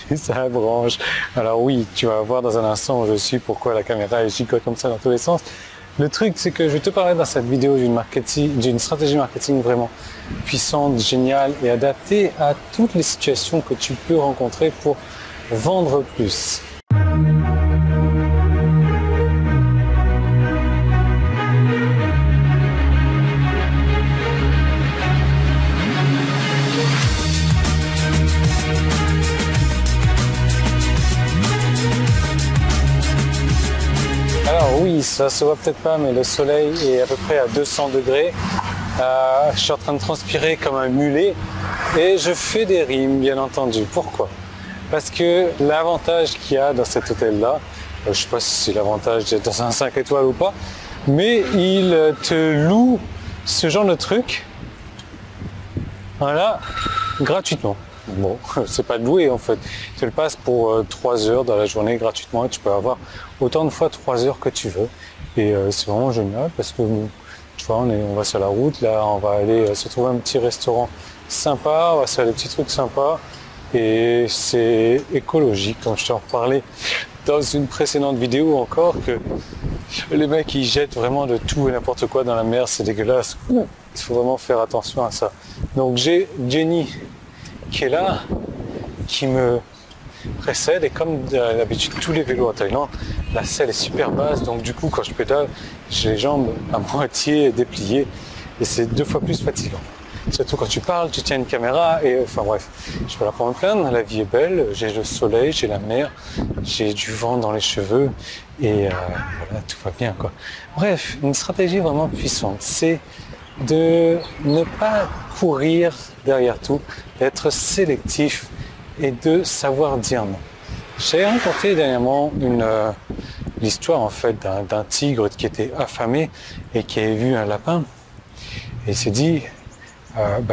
juste à la branche. Alors oui, tu vas voir dans un instant où je suis pourquoi la caméra elle gigote comme ça dans tous les sens. Le truc, c'est que je vais te parler dans cette vidéo d'une stratégie marketing vraiment puissante, géniale et adaptée à toutes les situations que tu peux rencontrer pour vendre plus. Alors oui, ça se voit peut-être pas, mais le soleil est à peu près à 200 degrés. Je suis en train de transpirer comme un mulet et je fais des rimes, bien entendu. Pourquoi? Parce que l'avantage qu'il y a dans cet hôtel-là, je ne sais pas si c'est l'avantage d'être dans un 5 étoiles ou pas, mais il te loue ce genre de truc, voilà, gratuitement. Bon, c'est pas de louer en fait. Tu le passes pour 3 heures dans la journée gratuitement et tu peux avoir autant de fois 3 heures que tu veux. Et c'est vraiment génial parce que tu vois, on va sur la route, là on va aller se trouver un petit restaurant sympa, on va se faire des petits trucs sympas et c'est écologique, comme je t'en reparlais dans une précédente vidéo encore, que les mecs ils jettent vraiment de tout et n'importe quoi dans la mer, c'est dégueulasse. Il faut vraiment faire attention à ça. Donc j'ai Jenny qui est là, qui me précède, et comme d'habitude tous les vélos en Thaïlande, la selle est super basse, donc du coup quand je pédale, j'ai les jambes à moitié dépliées et c'est 2 fois plus fatigant. Surtout quand tu parles, tu tiens une caméra et enfin bref, je peux la prendre plein, la vie est belle, j'ai le soleil, j'ai la mer, j'ai du vent dans les cheveux et voilà, tout va bien quoi. Bref, une stratégie vraiment puissante, c'est de ne pas courir derrière tout, d'être sélectif et de savoir dire non. J'ai rencontré dernièrement l'histoire en fait d'un tigre qui était affamé et qui avait vu un lapin et il s'est dit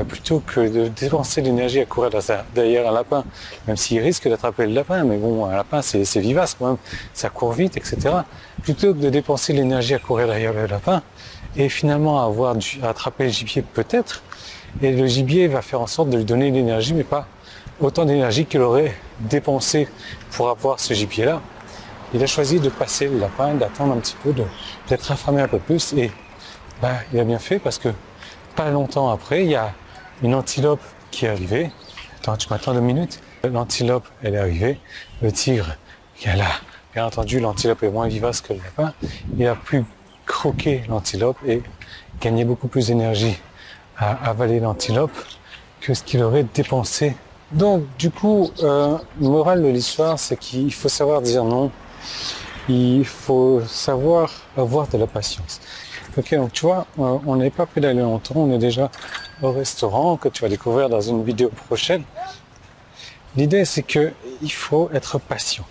plutôt que de dépenser l'énergie à courir derrière un lapin, même s'il risque d'attraper le lapin, mais bon, un lapin c'est vivace quand même, ça court vite, etc. Plutôt que de dépenser l'énergie à courir derrière le lapin et finalement avoir attraper le gibier peut-être, et le gibier va faire en sorte de lui donner de l'énergie, mais pas autant d'énergie qu'il aurait dépensé pour avoir ce gibier-là. Il a choisi de passer le lapin, d'attendre un petit peu, d'être affamé un peu plus, et il a bien fait parce que pas longtemps après, il y a une antilope qui est arrivée. Attends, tu m'attends 2 minutes? L'antilope, elle est arrivée. Le tigre, il est là. Bien entendu, l'antilope est moins vivace que le lapin. Il a pu croquer l'antilope et gagner beaucoup plus d'énergie à avaler l'antilope que ce qu'il aurait dépensé. Donc, du coup, morale de l'histoire, c'est qu'il faut savoir dire non. Il faut savoir avoir de la patience. Ok, donc tu vois, on n'est pas pédalé longtemps, on est déjà au restaurant que tu vas découvrir dans une vidéo prochaine. L'idée, c'est que il faut être patient.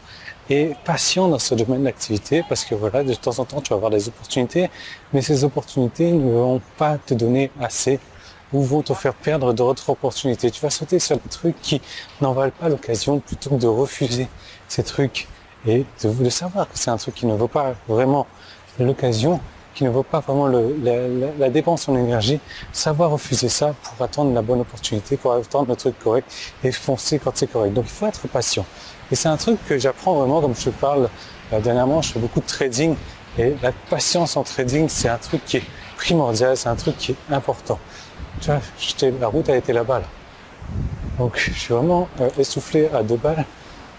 Et patient dans ce domaine d'activité parce que voilà, de temps en temps, tu vas avoir des opportunités, mais ces opportunités ne vont pas te donner assez ou vont te faire perdre d'autres opportunités. Tu vas sauter sur des trucs qui n'en valent pas l'occasion plutôt que de refuser ces trucs et de savoir que c'est un truc qui ne vaut pas vraiment l'occasion, qui ne vaut pas vraiment la dépense en énergie, savoir refuser ça pour attendre la bonne opportunité, pour attendre le truc correct et foncer quand c'est correct. Donc il faut être patient. Et c'est un truc que j'apprends vraiment, comme je te parle dernièrement, je fais beaucoup de trading et la patience en trading, c'est un truc qui est primordial, c'est un truc qui est important. Tu vois, la route a été là-bas. Là. Donc je suis vraiment essoufflé à 2 balles,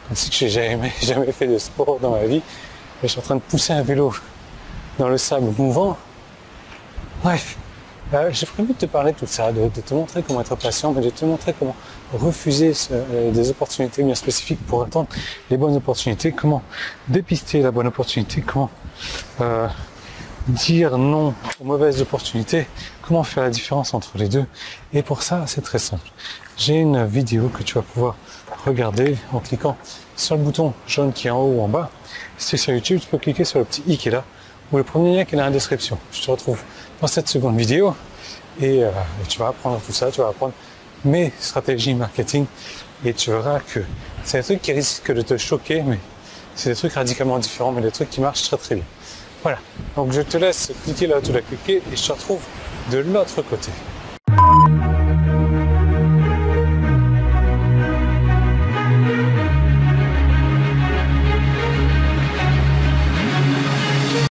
comme si je n'ai jamais fait de sport dans ma vie. Et je suis en train de pousser un vélo dans le sable mouvant. Bref, j'ai prévu de te parler de tout ça, de te montrer comment être patient, mais de te montrer comment refuser des opportunités bien spécifiques pour attendre les bonnes opportunités, comment dépister la bonne opportunité, comment dire non aux mauvaises opportunités, comment faire la différence entre les deux. Et pour ça, c'est très simple. J'ai une vidéo que tu vas pouvoir regarder en cliquant sur le bouton jaune qui est en haut ou en bas. Si tu es sur YouTube, tu peux cliquer sur le petit i qui est là, ou le premier lien qui est dans la description. Je te retrouve dans cette seconde vidéo et tu vas apprendre tout ça, tu vas apprendre mes stratégies marketing et tu verras que c'est des trucs qui risquent de te choquer, mais c'est des trucs radicalement différents, mais des trucs qui marchent très très bien. Voilà, donc je te laisse cliquer là où tu l'as cliqué et je te retrouve de l'autre côté.